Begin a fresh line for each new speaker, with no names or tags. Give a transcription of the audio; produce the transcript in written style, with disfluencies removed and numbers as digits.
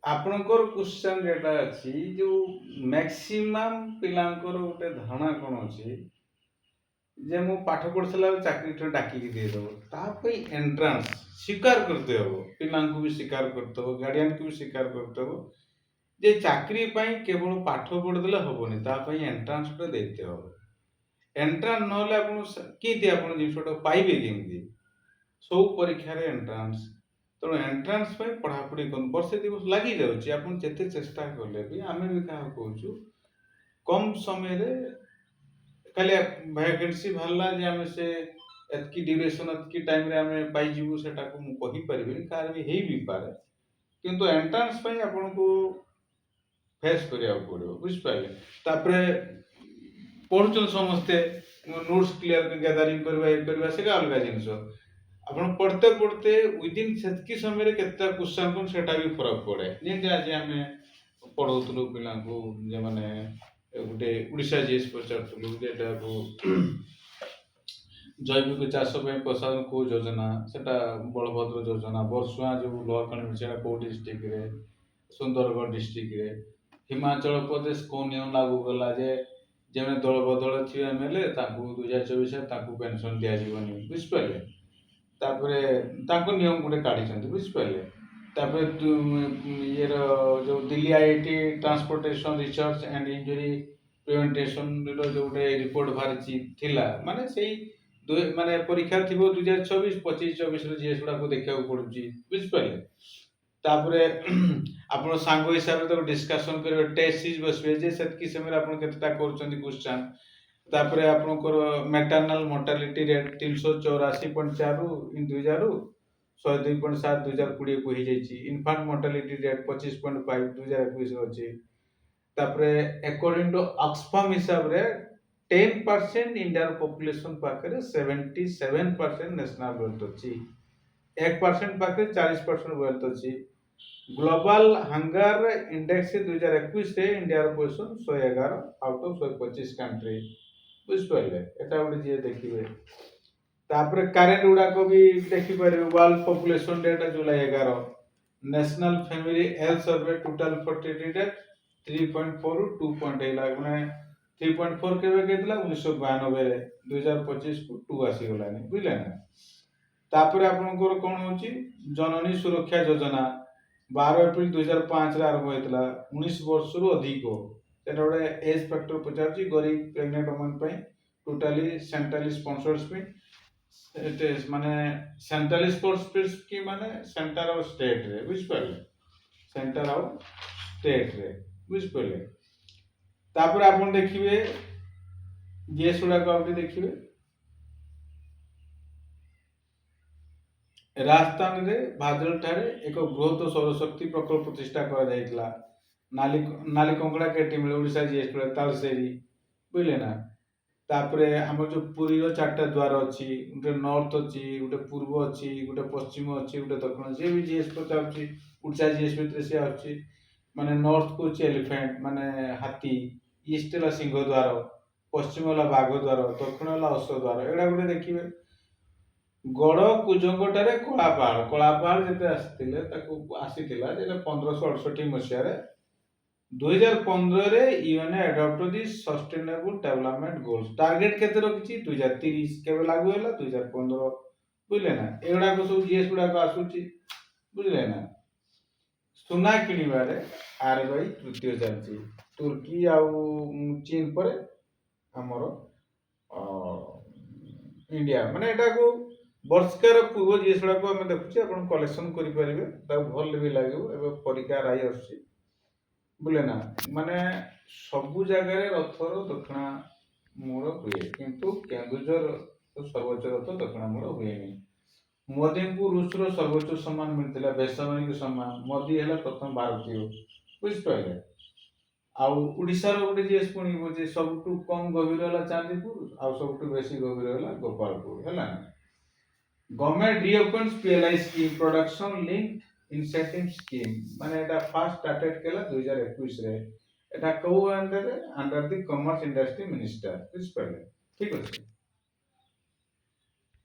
ଆପଣଙ୍କର କ୍ୱେଶ୍ଚନ୍ ଯେଟା ଅଛି ଯୋଉ ମ୍ୟାକ୍ସିମମ୍ ପିଲାଙ୍କର ଗୋଟେ ଧାରଣା କ'ଣ ଅଛି ଯେ ମୁଁ ପାଠ ପଢ଼ିସାରିଲା ବେଳେ ଚାକିରିଟା ଡାକିକି ଦେଇଦେବ। ତା ପାଇଁ ଏଣ୍ଟ୍ରାନ୍ସ ସ୍ୱୀକାର କରିତେ ହେବ। ପିଲାଙ୍କୁ ବି ସ୍ୱୀକାର କରିତେ ହେବ, ଗାର୍ଡ଼ିଆନକୁ ବି ସ୍ୱୀକାର କରିତେ ହେବ ଯେ ଚାକିରି ପାଇଁ କେବଳ ପାଠ ପଢ଼ିଦେଲେ ହେବନି, ତା ପାଇଁ ଏଣ୍ଟ୍ରାନ୍ସଟା ଦେଇତେ ହେବ। ଏଣ୍ଟ୍ରାନ୍ସ ନହେଲେ ଆପଣ କେମିତି ଆପଣ ଜିନିଷଟା ପାଇବେ କେମିତି? ସବୁ ପରୀକ୍ଷାରେ ଏଣ୍ଟ୍ରାନ୍ସ। ତେଣୁ ଏଣ୍ଟ୍ରାନ୍ସ ପାଇଁ ପଢ଼ାପଢ଼ି କରନ୍ତୁ। ବର୍ଷେ ଦୁଇ ବର୍ଷ ଲାଗିଯାଉଛି। ଆପଣ ଯେତେ ଚେଷ୍ଟା କଲେ ବି ଆମେ ବି କାହାକୁ କହୁଛୁ କମ୍ ସମୟରେ ଖାଲି ଭ୍ୟାକେନ୍ସି ବାହାରିଲା ଯେ ଆମେ ସେ ଏତିକି ଡ୍ୟୁରେସନ୍ ଏତିକି ଟାଇମ୍ରେ ଆମେ ପାଇଯିବୁ ସେଟାକୁ ମୁଁ କହିପାରିବିନି, କାହାର ବି ହେଇ ବି ପାରେ। କିନ୍ତୁ ଏଣ୍ଟ୍ରାନ୍ସ ପାଇଁ ଆପଣଙ୍କୁ ଫେସ୍ କରିବାକୁ ପଡ଼ିବ, ବୁଝିପାରିଲେ? ତାପରେ ପଢ଼ୁଛନ୍ତି ସମସ୍ତେ, ନୋଟ୍ସ କ୍ଲିୟର ଗ୍ୟାଦରିଂ କରିବା ଇଏ କରିବା ସେଇଟା ଅଲଗା ଜିନିଷ। ଆପଣ ପଢ଼ତେ ପଢ଼ତେ ୱିଦିନ୍ ସେତିକି ସମୟରେ କେତେଟା କ୍ୱେଶ୍ଚନ୍ କ'ଣ ସେଟା ବି ଫରକ ପଡ଼େ। ଯେମିତି ଆଜି ଆମେ ପଢ଼ଉଥିଲୁ ପିଲାଙ୍କୁ ଯେଉଁମାନେ ଗୋଟେ ଓଡ଼ିଶା ଜିଏସ୍ ପଚାରୁଥିଲୁ ଯେ ଏଟାକୁ ଜୈବିକ ଚାଷ ପାଇଁ ପ୍ରସାରଣ କେଉଁ ଯୋଜନା, ସେଟା ବଳଭଦ୍ର ଯୋଜନା। ବର୍ଷୁଆଁ ଯେଉଁ ଲୁହାଖଣି ସେଇଟା କେଉଁ ଡିଷ୍ଟ୍ରିକ୍ଟରେ, ସୁନ୍ଦରଗଡ଼ ଡିଷ୍ଟ୍ରିକ୍ଟରେ। ହିମାଚଳ ପ୍ରଦେଶ କେଉଁ ନିୟମ ଲାଗୁ କଲା ଯେ ଯେମାନେ ଦଳ ବଦଳ ଥିବେ ଏମ୍ଏଲ୍ଏ ତାଙ୍କୁ 2024 ତାଙ୍କୁ ପେନସନ୍ ଦିଆଯିବନି, ବୁଝିପାରିଲେ? ତାପରେ ତାଙ୍କ ନିୟମ ଗୋଟେ କାଢ଼ିଛନ୍ତି, ବୁଝିପାରିଲେ? ତାପରେ ଇଏର ଯେଉଁ Delhi IIT transportation research and injury ପ୍ରିଭେଣ୍ଟେସନ୍ର ଯେଉଁ ଗୋଟେ ରିପୋର୍ଟ ବାହାରିଛି ଥିଲା, ମାନେ ସେଇ ମାନେ ପରୀକ୍ଷା ଥିବ 2024, 25-24ର ଜିଏସ୍ ଗୁଡ଼ାକୁ ଦେଖିବାକୁ ପଡ଼ୁଛି, ବୁଝିପାରିଲେ? ତାପରେ ଆପଣ ସାଙ୍ଗ ହିସାବରେ ତାକୁ ଡିସ୍କସନ୍ କରିବେ, ଟେଷ୍ଟ ସିରିଜ୍ ବସିବେ ଯେ ସେତିକି ସମୟରେ ଆପଣ କେତେଟା କରୁଛନ୍ତି କ୍ୱେଶ୍ଚନ୍। ତାପରେ ଆପଣଙ୍କର ମ୍ୟାଟର୍ନାଲ ମର୍ଟାଲିଟି ରେଟ୍ 384.4 ଇନ୍ 2000 102.7 2020କୁ ହେଇଯାଇଛି। ଇନଫାଣ୍ଟ ମର୍ଟାଲିଟି ରେଟ୍ 25.5 2021 ଅଛି। ତାପରେ ଆକର୍ଡିଂ ଟୁ ଅକ୍ସଫାମ୍ ହିସାବରେ 10% ଇଣ୍ଡିଆର ପପୁଲେସନ୍ ପାଖରେ 77% ନ୍ୟାସନାଲ ୱେଲ୍ଥ ଅଛି, 1% ପାଖରେ 40% ୱେଲ୍ଥ ଅଛି। ଗ୍ଲୋବାଲ ହଙ୍ଗର ଇଣ୍ଡେକ୍ସ 2021ରେ ଇଣ୍ଡିଆର ପୋଜିସନ୍ 111 ଆଉଟ୍ ଅଫ୍ 125 କଣ୍ଟ୍ରି, ବୁଝିପାରିଲେ? ଏଟା ଗୋଟେ ଯିଏ ଦେଖିବେ। ତାପରେ କାରେଣ୍ଟ ଗୁଡ଼ାକ ବି ଦେଖିପାରିବେ। World population data July 11, national family health survey total fertility rate 3.4 ରୁ 2.8 ଲାଖ, ମାନେ 3.4 କେବେ ହେଇଥିଲା 1992ରେ, 2025କୁ 2 ଆସିଗଲାଣି, ବୁଝିଲେ ନା? ତାପରେ ଆପଣଙ୍କର କ'ଣ ହେଉଛି ଜନନୀ ସୁରକ୍ଷା ଯୋଜନା 12 ଏପ୍ରିଲ 2005ରେ ଆରମ୍ଭ ହେଇଥିଲା। 19 ବର୍ଷରୁ ଅଧିକ ସେଟା ଗୋଟେ ଏଜ୍ ଫ୍ୟାକ୍ଟର ପଚାରୁଛି ଗରିବ ପ୍ରେଗନେଣ୍ଟ ଓମେନ୍ ପାଇଁ। ଟୋଟାଲି ସେଣ୍ଟ୍ରାଲି ସ୍ପନ୍ସର୍ଡ ସ୍କିମ୍, ମାନେ ସେଣ୍ଟ୍ରାଲି ସ୍ପନ୍ସର୍ଡ ସ୍କିମ୍ ମାନେ ସେଣ୍ଟର ଆଉ ଷ୍ଟେଟ୍ରେ, ବୁଝିପାରିଲେ? ସେଣ୍ଟର ଆଉ ଷ୍ଟେଟ୍ରେ, ବୁଝିପାରିଲେ? ତାପରେ ଆପଣ ଦେଖିବେ ଜିଏସ୍ ଗୁଡ଼ାକ ଆଉ ଟିକେ ଦେଖିବେ। ରାଜସ୍ଥାନରେ ଭାଦଲଠାରେ ଏକ ବୃହତ ସୌରଶକ୍ତି ପ୍ରକଳ୍ପ ପ୍ରତିଷ୍ଠା କରାଯାଇଥିଲା। ନାଲି କଙ୍କଡ଼ା କେଠି ମିଳେ ଓଡ଼ିଶା ଜିଏସ୍ ତାଳସେରୀ, ବୁଝିଲେ ନା? ତାପରେ ଆମର ଯେଉଁ ପୁରୀର 4ଟା ଦ୍ୱାର ଅଛି, ଗୋଟେ ନର୍ଥ ଅଛି, ଗୋଟେ ପୂର୍ବ ଅଛି, ଗୋଟେ ପଶ୍ଚିମ ଅଛି, ଗୋଟେ ଦକ୍ଷିଣ। ଯିଏ ବି ଜିଏସ୍ ପଚାରୁଛି ଓଡ଼ିଶା ଜିଏସ୍ ଭିତରେ ସିଏ ଆସୁଛି। ମାନେ ନର୍ଥକୁ ହେଉଛି ଏଲିଫେଣ୍ଟ ମାନେ ହାତୀ, ଇଷ୍ଟ ହେଲା ସିଂହ ଦ୍ୱାର, ପଶ୍ଚିମ ହେଲା ବାଘ ଦ୍ୱାର, ଦକ୍ଷିଣ ହେଲା ଅଶ୍ୱ ଦ୍ୱାର। ଏଗୁଡ଼ା ଗୋଟେ ଦେଖିବେ। ଗଡ଼ କୁଜଙ୍ଗଠାରେ କଳାପାହାଡ଼ ଯେତେ ଆସିଥିଲା ଯେଟା 1568 ମସିହାରେ। 2015ରେ ୟୁଏନ୍ ଆଡପ୍ଟ ଦି ସଷ୍ଟେନେବଲ ଡେଭଲପମେଣ୍ଟ ଗୋଲ୍ସ। ଟାର୍ଗେଟ କେତେ ରଖିଛି 2030, କେବେ ଲାଗୁ ହେଲା 2015, ବୁଝିଲେ ନା? ଏଗୁଡ଼ାକ ସବୁ ଜିଏସ୍ ଗୁଡ଼ାକ ଆସୁଛି, ବୁଝିଲେ ନା? ସୁନା କିଣିବାରେ ଆରବିଆଇ ତୃତୀୟ ଚାଲିଛି। ତୁର୍କୀ ଆଉ ଚୀନ ପରେ ଆମର ଇଣ୍ଡିଆ। ମାନେ ଏଟାକୁ ବର୍ଷକାର ପୂର୍ବ ଜିଏସ୍ ଗୁଡ଼ାକୁ ଆମେ ଦେଖୁଛେ, ଆପଣ କଲେକ୍ସନ କରିପାରିବେ, ତାକୁ ଭଲ ବି ଲାଗିବ। ଏବେ ପରୀକ୍ଷା ରାଇ ଆସୁଛି, ବୁଝିଲେ ନା? ମାନେ ସବୁ ଜାଗାରେ ରଥର ଦକ୍ଷିଣା ମୂଳ ହୁଏ, କିନ୍ତୁ କେନ୍ଦୁଝର ସର୍ବୋଚ୍ଚ ରଥ ଦକ୍ଷିଣା ମୂଳ ହୁଏନି। ମୋଦିଙ୍କୁ ରୁଷର ସର୍ବୋଚ୍ଚ ସମ୍ମାନ ମିଳିଥିଲା, ବେସାମରିକ ସମ୍ମାନ। ମୋଦି ହେଲା ପ୍ରଥମ ଭାରତୀୟ, ବୁଝିପାରିଲେ? ଆଉ ଓଡ଼ିଶାର ଗୋଟେ ଜିଏସ୍ ଶୁଣିବ ଯେ ସବୁଠୁ କମ୍ ଗଭୀର ହେଲା ଚାନ୍ଦିପୁର, ଆଉ ସବୁଠୁ ବେଶୀ ଗଭୀର ହେଲା ଗୋପାଳପୁର, ହେଲା ନା? Government reopens PLI scheme, production link incentive scheme. ମାନେ এটা ফার্স্ট স্টার্টেড কলা 2021ରେ। এটা কেউ আন্ডারে? Under the commerce industry minister, বুঝিপারে? ঠিক আছে।